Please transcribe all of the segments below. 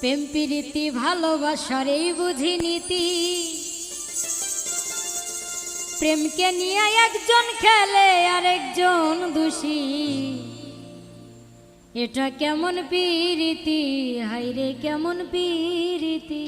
প্রেম প্রীতি ভালোবাসার এই বুঝি নীতি। প্রেমকে নিয়ে একজন খেলে আর একজন দোষী, এটা কেমন প্রীতি, হায়রে কেমন প্রীতি।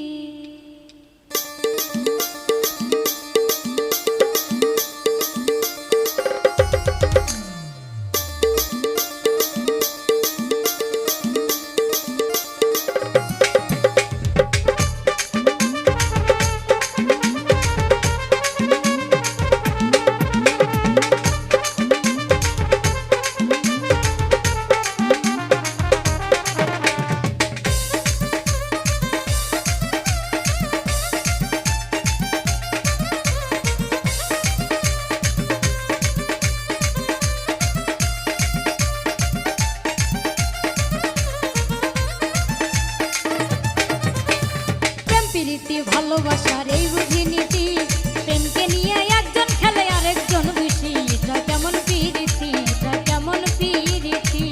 ভালোবাসার এই বুঝি নীতি, প্রেমকে নিয়ে একজন খেলে আর একজন দোষী, এটা কেমন প্রীতি, এটা কেমন প্রীতি।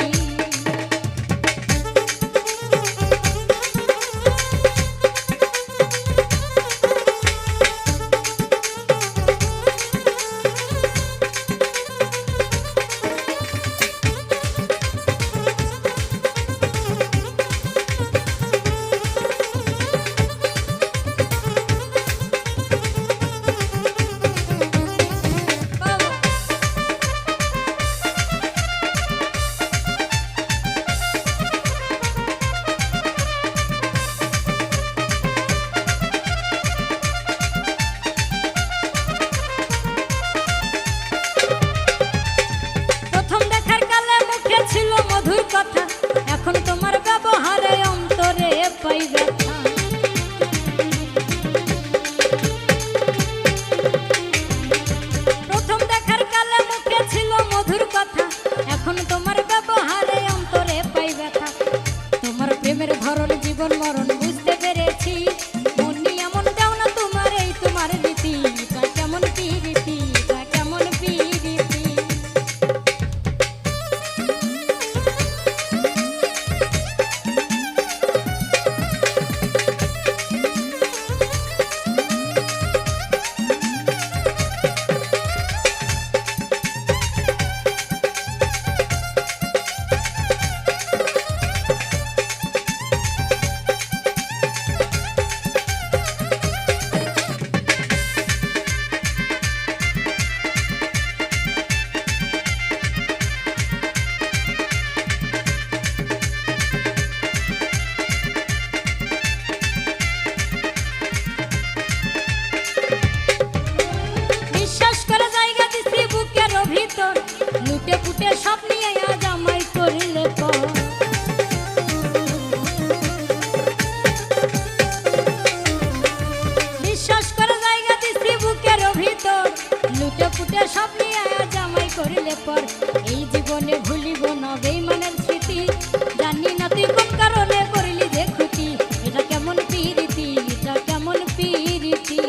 এখন তোমার ব্যবহারে অন্তরে পাই ব্যথা। প্রথম দেখার কালে মুখে ছিল মধুর কথা, এখন তোমার ব্যবহারে অন্তরে পাই ব্যথা। তোমার প্রেমের ধরন জীবন মরণ বুঝতে পেরেছি, মনি এমন দাও না তোমার এই তোমার রীতি, এটা কেমন প্রীতি, এটা কেমন প্রীতি। লুটে পুটে সব নিয়ে আজ আমায় করিলে পর, বিশ্বাস করে জায়গা দিছি বুকের ভিতর, লুটে পুটে সব নিয়ে আজ আমায় করিলে পর। এই জীবনে ভুলিব না বেঈমানের স্মৃতি, জানি না তুই কোন কারণে করলি যে ক্ষতি, এটা কেমন প্রীতি, এটা কেমন প্রীতি।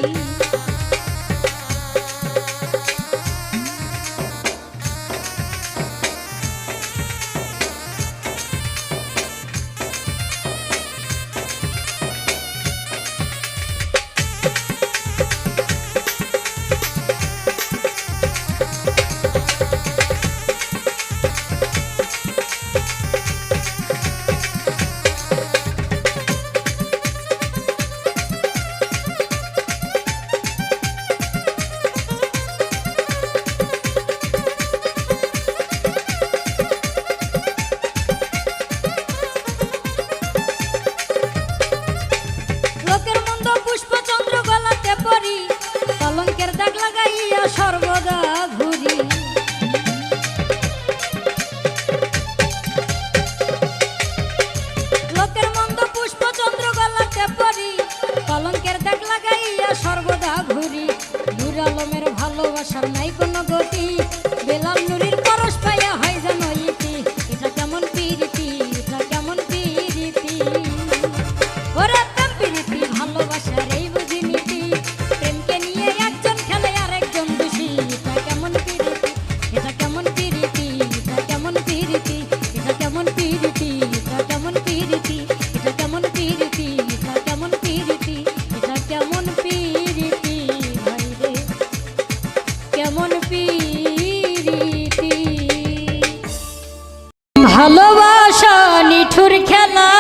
ভালোবাসা নিঠুর খেলা,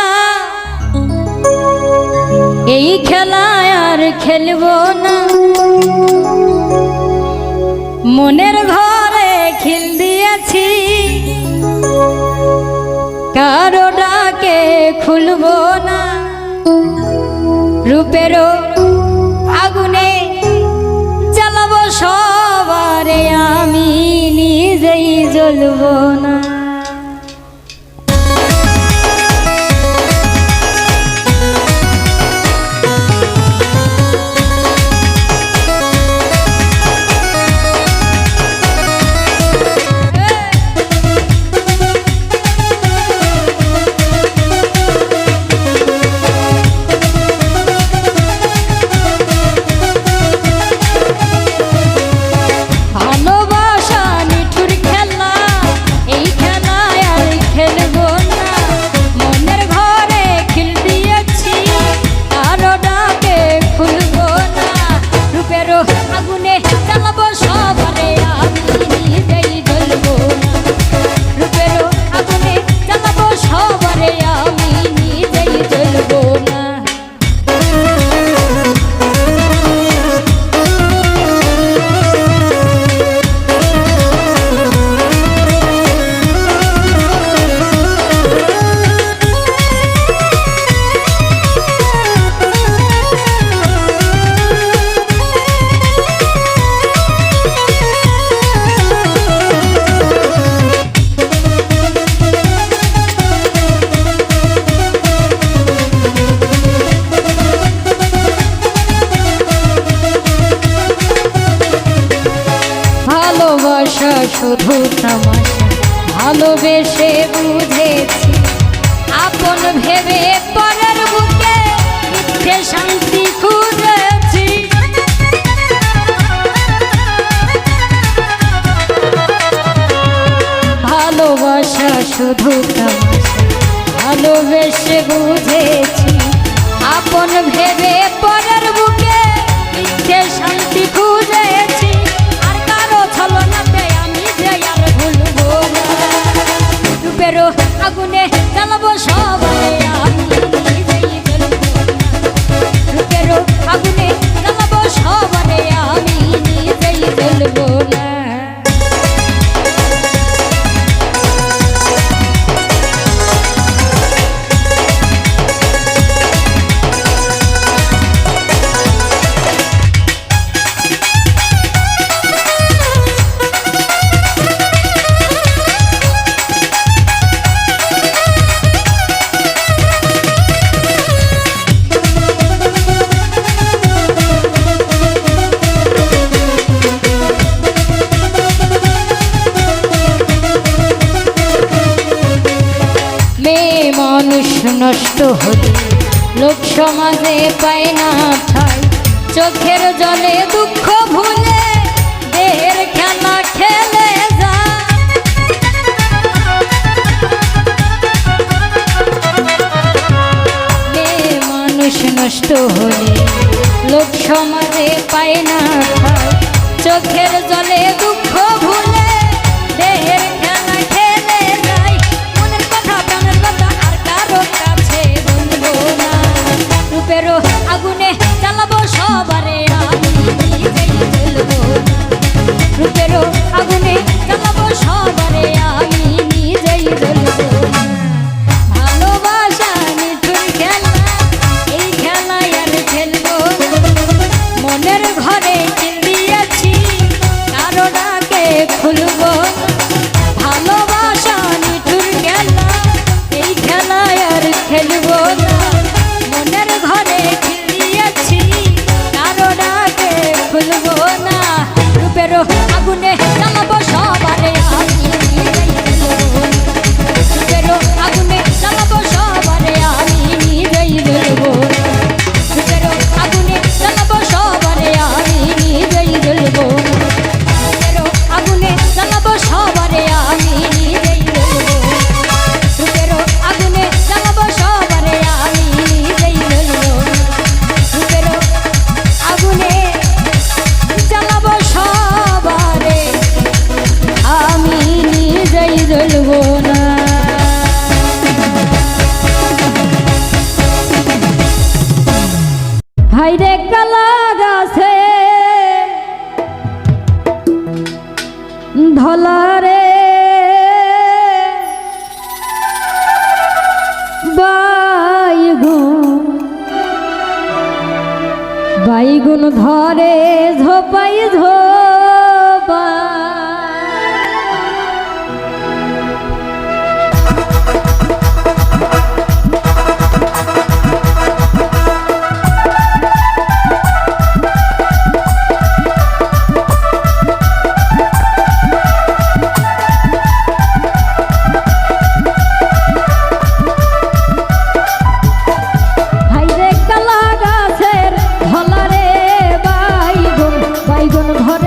এই খেলায় আর খেলবো না। মনের ঘরে খিল দিয়েছি, কারো ডাকে খুলবো না। রূপেরও আগুনে জ্বালাবো সবারে, আমি নিজেই জ্বলবো না। ভালোবাসা শুধু তামাশা, ভালোবেসে বুঝেছি, আপন ভেবে পরের বুকে মিথ্যে শান্তি খুঁজেছি। ভালোবাসা শুধু তামাশা, ভালোবেসে বুঝেছি, আপন ভেবে পরের বুকে মিথ্যে শান্তি খুঁজেছি। আগুনে জ্বালাবো সবারে, আমি নিজেই জ্বলবো না। রূপেরও আগুনে জ্বালাবো সবারে, আমি নিজেই জ্বলবো না। মানুষ নষ্ট হলে লোক সমাজে পায় না ঠাই, চোখের জলে দুঃখ ভুলে দেহের খেলা খেলে যায়। মানুষ নষ্ট হলে লোক সমাজে পায় না ঠাই, চোখের জলে দুঃখ ভুলে দেহের খেলা খেলে যায়। মনের কথা প্রাণের কথা আর কারো কাছে বলবো না। রূপেরও আগুনে জ্বালাবো সবারে, আমি নিজেই জ্বলবো না। রূপেরও আগুনে জ্বালাবো সবারে, আমি নিজেই জ্বলবো না। ভালোবাসা নিঠুর খেলা, এই খেলায় আর খেলবো না। মনের ঘরে খিল দিয়েছি, কারো বাইগুন ধরে ঝোপাই ঝোপা বাইগুন ধরে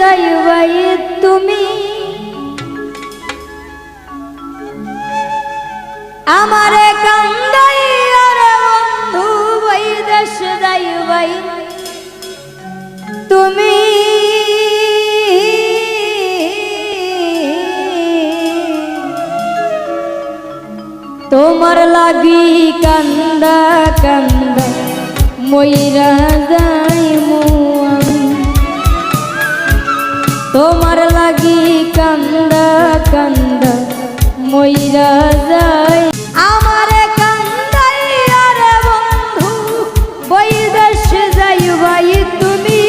যাইবাই তুমি আমারে কান্দাইয়া রে বন্ধু বৈদেশ যাইবাই তুমি তোমার লাগি কান্দা কান্দা মইরা যাইমু আমি তোমার লাগি কান্দা কান্দা মইরা যাই আমারে কান্দাইয়া রে বন্ধু বৈদেশ যাইবাই তুমি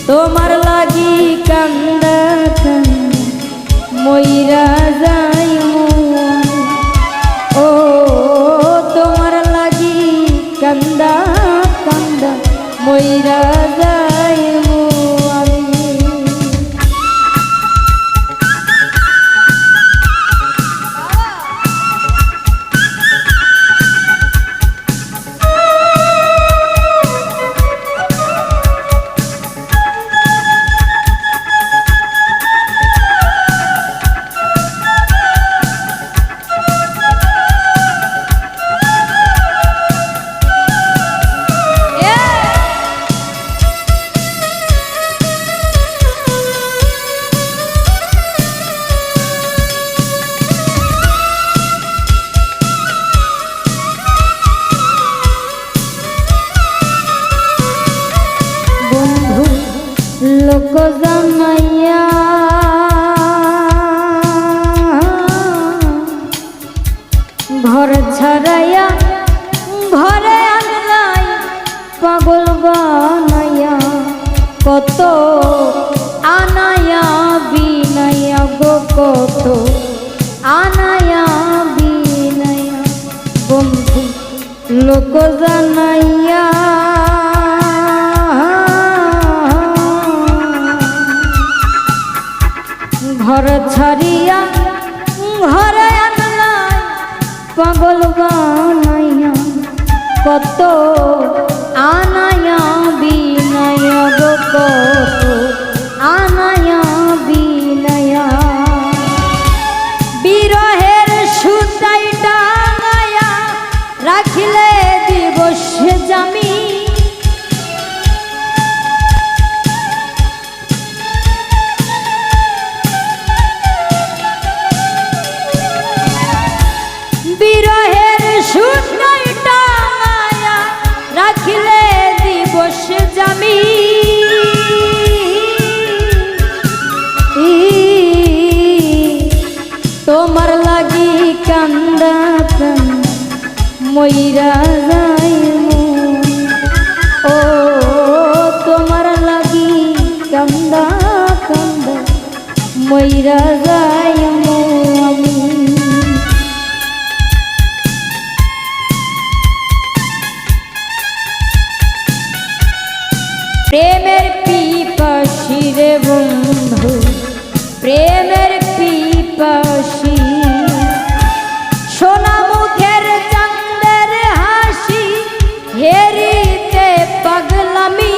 তোমার লাগি কান্দা কান্দা মইরা যাইমু ও তোমার লাগি কান্দা কান্দা মইরা যাইমু আমি লোক জানাইয়া ঘর ছাড়াইয়া ঘরে আনলাই পাগল বানাইয়া কত আনায়া বিনাইয়া গো কত আনায়া বিনাইয়া বন্ধু লোক জানাইয়া ঘর ছাড়িয়া ঘরে আনলাই পাগল বানাইয়া কত আনায়া বিনায়া গো কত আনায়া বিনায়া বিরহের সুতাই টাঙায়া রাখিলে দিবস জামি বিরহের সুতাই টাঙায়া রাখিলে দিবস জামি তোমার লাগি কান্দা কান্দা মইরা যাইমু ও তোমার লাগি কান্দা কান্দা মইরা যাইমু আমি প্রেমের পিপাসী রে বন্ধু প্রেমের পিপাসী সোনা মুখের চাঁদের হাসি হেরিতে পাগলামি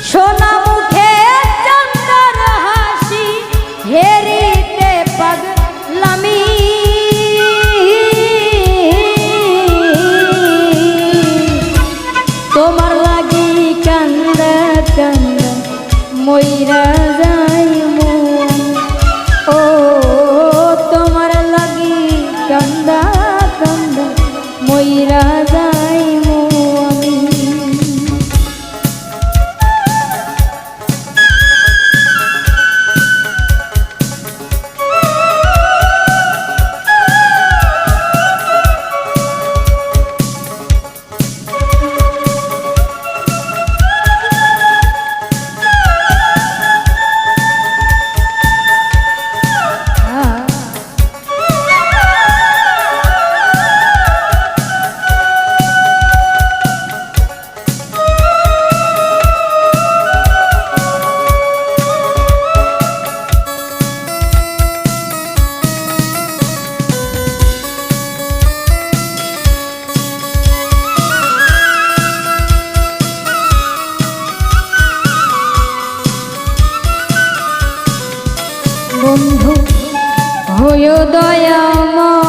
সোনা মুখের চাঁদের হাসি হেরিতে পাগলামি তোমার লাগি কান্দা কান্দা মইরা যাইমু ও তোমার লাগি কান্দা কান্দা মইরা যাইমু আমি বন্ধু হয়ে দয়াময়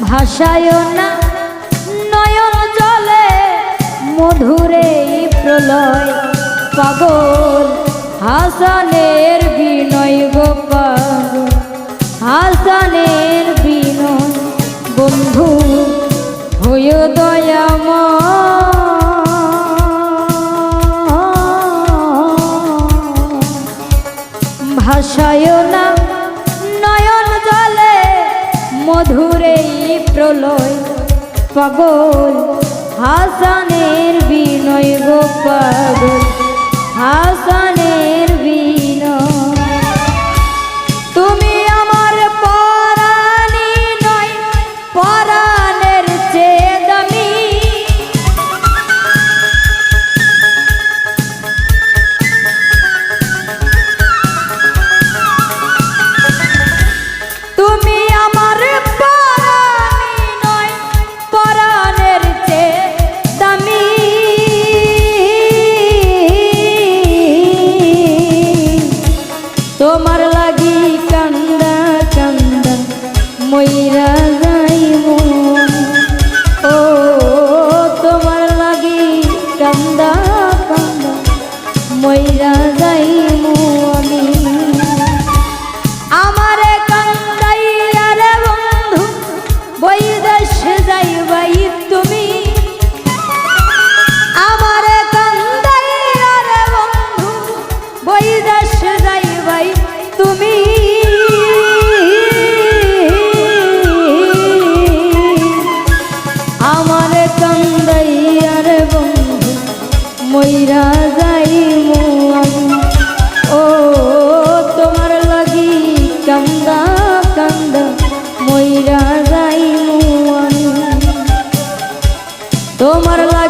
ভাষায় না নয়ন জলে মধুরে প্রলয় পাগল হাসানের বিনয় গো পাগল হাসানের বিনয় বন্ধু হয়ে দয়াময় ভাষায় না নয়ন জলে মধুরে প্রলয় পাগল হাসানের বিনয় গো পাগল হাসানের বিনয় তুমি আমার পরাণী নয় পরাণের চেয়ে দামি তুমি আমার পরাণী নয় পরাণের চেয়ে দামি তোমার লাগি কান্দা কান্দা মইরা যাই মন ও তোমার লাগি কান্দা কান্দা মইরা যাই আমি আমারে কান্দাইয়া রে বন্ধু বৈদেশ যাইবাই তুমি আমারে কান্দাইয়া রে বন্ধু বৈদেশ যাইবাই তুমি আমারে কান্দাইয়া রে বন্ধু মইরা যাই আমি ও তোমার লাগি কান্দা কান্দা মইরা যাই আমি তোমার লাগি